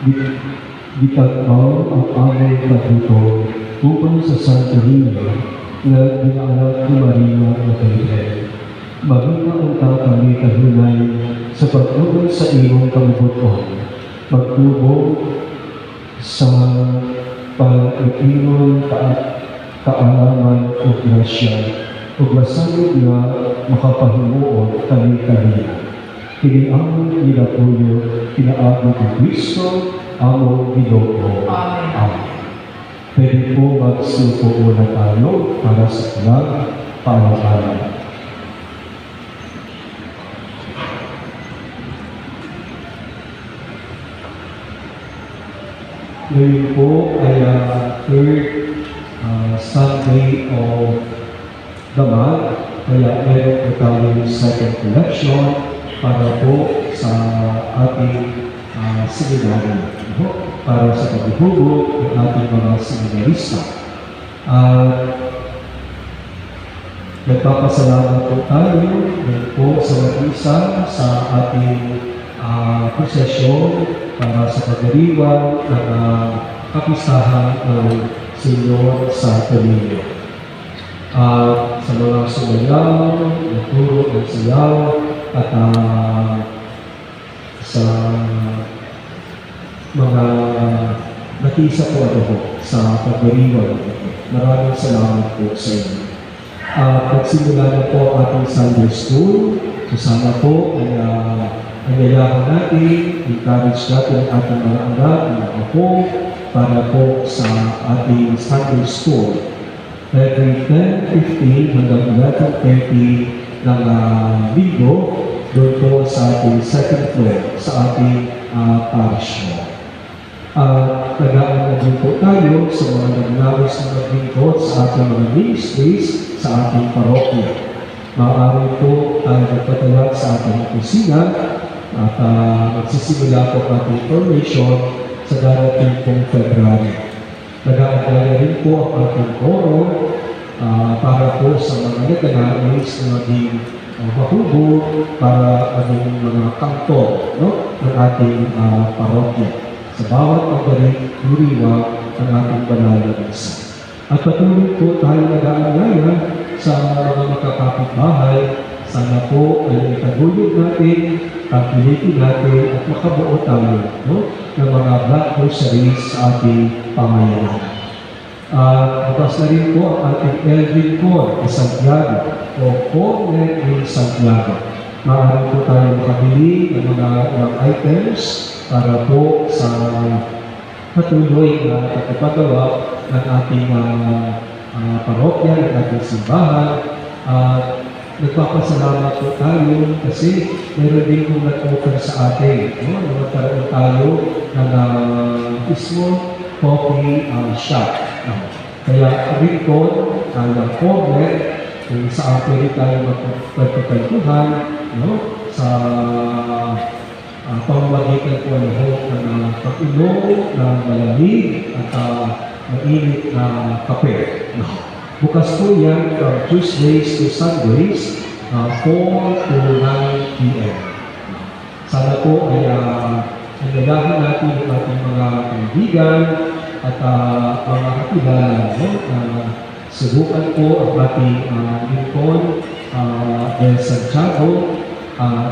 Gitagpaw ang aming pagluto upang sa Santo Niño na dinaanak ni Maria Magdalena. Maging kami kahunay sa pagtulong sa iyong kabubuton. Magtubong sa pag-iiwan kaalaman o grasya o masagod na makapahimuon kami. Kiniamon nilatuyo, kinaabot ng Kristo, among Ginoo. Amen. Pwede po magsuko muna tayo para sa pag-paalaala. Ngayon po ay third Sunday of the month, kaya meron po tayong second collection para po sa ating seminary, para sa paghuhugot ng ating mga seminarista. Nagpapasalamat po tayo po sa mag-isa sa ating prosesyon para sa pagdiriwang ng kapistahan ng Senyor Santo Niño. Sa mga sumayaw, nagturo ng sayaw, at sa mga nakisa po sa pagdiriwang. Maraming salamat po sa inyo. Pagsimula na po ating Sunday School, so sana po ay ayayahan natin, encourage natin ang ating mga anak, mga apo, para po sa ating Sunday School. Every 10:15 hanggang 11:30 ng linggo, doon po sa ating second floor, sa ating parish hall. Tagaan na din po tayo sa mga nagnawis na maglingkod sa ating mga ministries sa ating parokya. Maaari po tayo magpatala sa ating kusina at magsisimula po ating formation sa darating pong February. Nag-aagaya rin po ang ating koro para po sa mga nagnawis na maging mahubo para maging mga kanto ng ating parokya. Sa bawat pagdaring duriwa ng ating banal na bansa. At patuloy po tayo nag-aangaya sa mga makakapitbahay. Sana po ay itaguyod natin, pagpilitin natin at makabuo tayo ng mga black groceries sa ating pamayanan. Bukas na rin po ang ating Elvin Cor de Santiago o Cornet de Santiago. Maaari po tayo makabili ng mga ilang items para po sa patuloy na pagpapagawa ng ating parokya, ng ating simbahan. Nagpapasalamat po tayo kasi meron din kong nag-offer sa atin. Magkaroon tayo ng small coffee shop. Kaya rin po ng corner kung saan pwede tayo magpapagkantuhan sa pamamagitan po ng pag-inom ng malamig at mainit na kape. Bukas po yan from Tuesdays to Sundays, 4 to 9 p.m. Sana po ay nagagahan natin ang ating mga kaibigan at mga kakilala. Subukan po ang ating Lincoln del Santiago.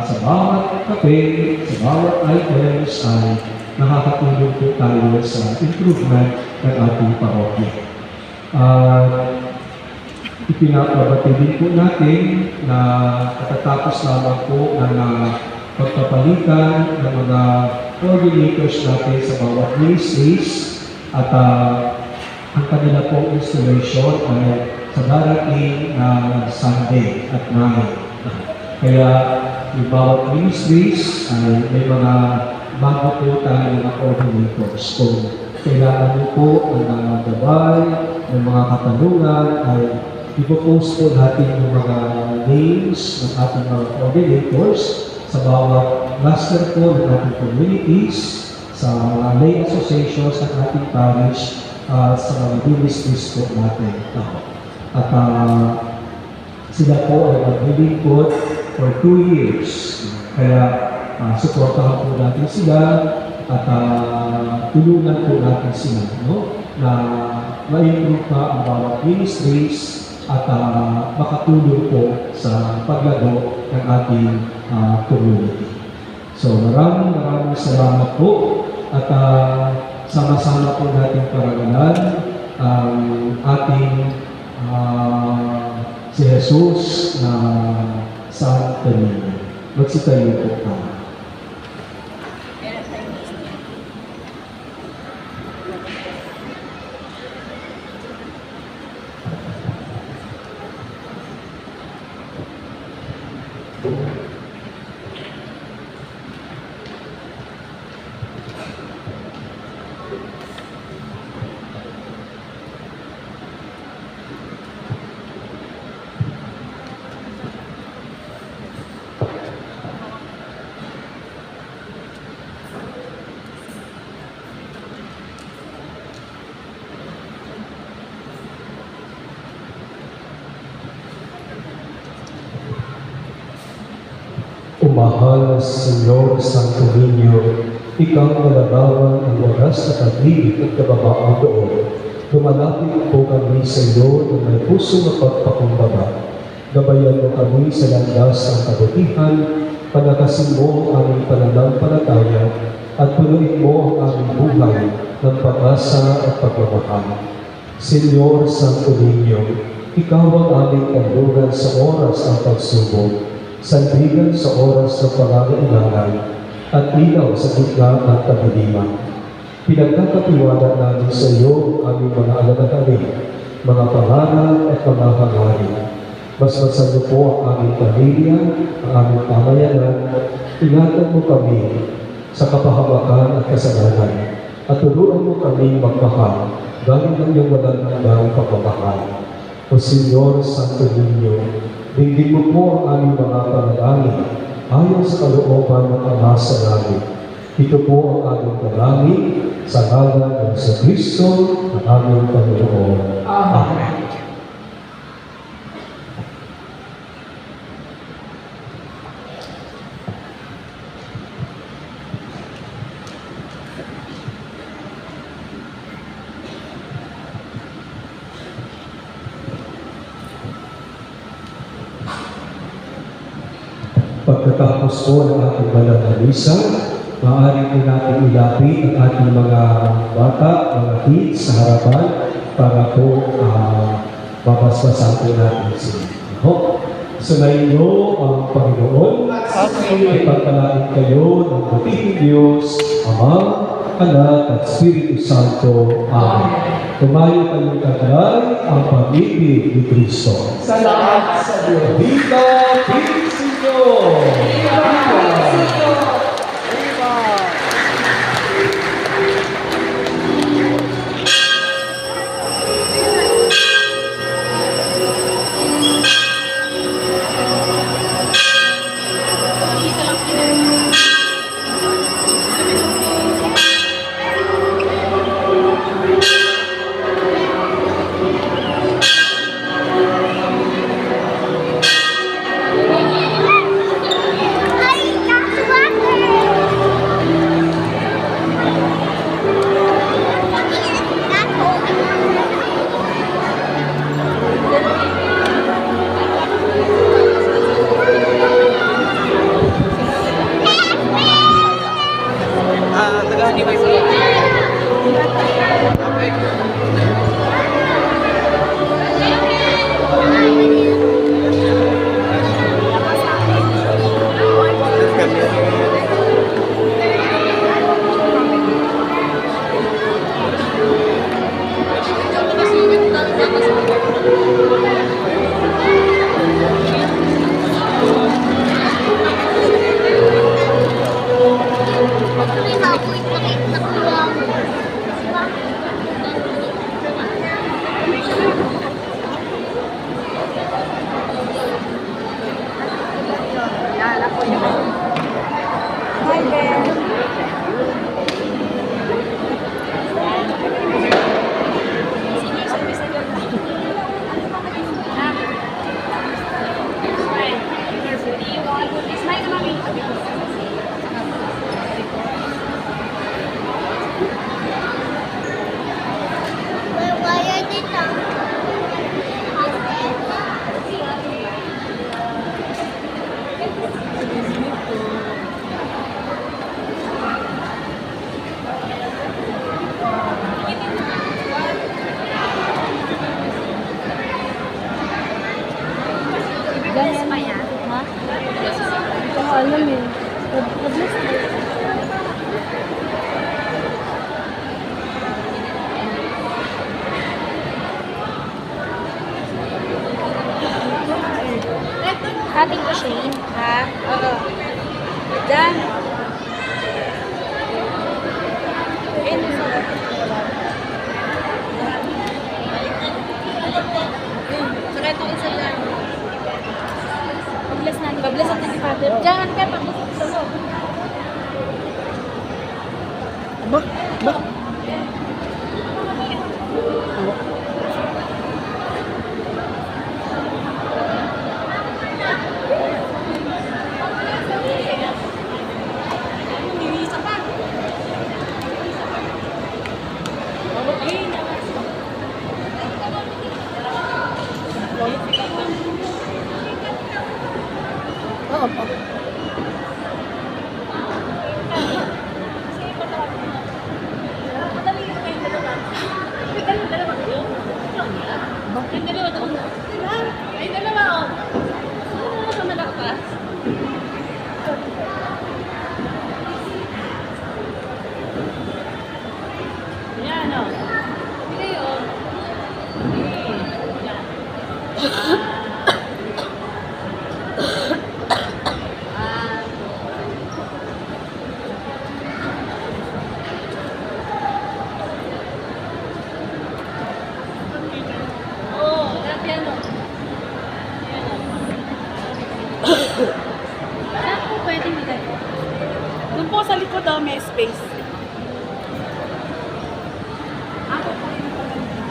Sa bawat kape, sa bawat items ay nakakatulong po tayo sa improvement ng ating parokya. Ipinapabati din po natin na katatapos lamang po ng pagpapalitan ng mga coordinators natin sa bawat ministries at ang kanila po installation ay sa darating na Sunday at 9. Kaya yung bawat ministries ay may mga bago po tayo mga coordinators. Kung kailangan mo po ng gabay, ng mga katanungan, ay ipopost po natin yung mga names ng ating mga coordinators sa bawat cluster po ng ating communities, sa mga lay associations ng ating parish, sa mga ministries po natin. At sila po ay maglilingkod for 2 years. Kaya suportahan po natin sila at tulungan po natin sila, no? Na ma-improve pa ang bawat ministries at makatulong po sa paglago ng ating community. So maraming salamat po at sama-sama po natin parangalan ang ating si Jesus na Santo Niño. Magsitayo po tayo. Umahal, Senyor Santo Niño, ikaw nalarawan ang wagas na pag-ibig at kababaang doon. Lumalapit po kami sa iyo na may puso na pagpakumbaba. Gabayan mo kami sa landas ng kabutihan, palakasin mo ang aming pananampalataya, at punuin mo ang aming buhay ng pag-asa at pagmamahal. Senyor Santo Niño, ikaw ang aming kanlungan sa oras ng pagsubok, sandigan sa oras ng pangangailangan, at ilaw sa gitna ng kadiliman. Pinagkakatiwala namin sa iyo ang aming mga alalahanin, mga pangaral at mga hangarin. Masmasan mo po ang aming pamilya, ang aming pamayanan. Ingatan mo kami sa kapahamakan at kasalanan, at turuan mo kami magmahal galing ng iyong walang hanggang pagmamahal. O Senyor Santo Niño, dinggin mo po ang aming mga panalangin ayon sa kalooban ng Ama sa langit. Ito po ang aming panalangin sa ngalan ng Kristo na aming Panginoon. Amen. Pagkatapos po ng ating banal na misa, maaari po natin ilapit ang ating mga bata, mga kids sa harapan para po mabasbasan po natin sila. Sunayin niyo ang Panginoon at ipagpalain kayo ng butihing Diyos, Ama, Anak at Espiritu Santo. Amen. Tumayo kayong taglay ang pag-ibig ni Kristo. Salamat sa Diyos. Viva Cristo! Viva Cristo! Viva! Diyan ka, pagpusok sa loob. Ba? Ba? Isa pa. Oo po. Madali yung kayong dalawa. Kayong dalawa kayo? Kayong dalawa daw. Kayong dalawa, oh. Ano sa malakpas? Yan, oh. Sige, oh. Yan. Ah. Oh, dati ano? Saan po pwede bigay? Doon po sa likod daw may space. Ako po yung paganda.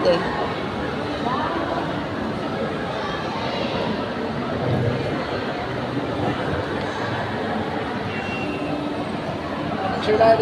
Ate. Sure tayo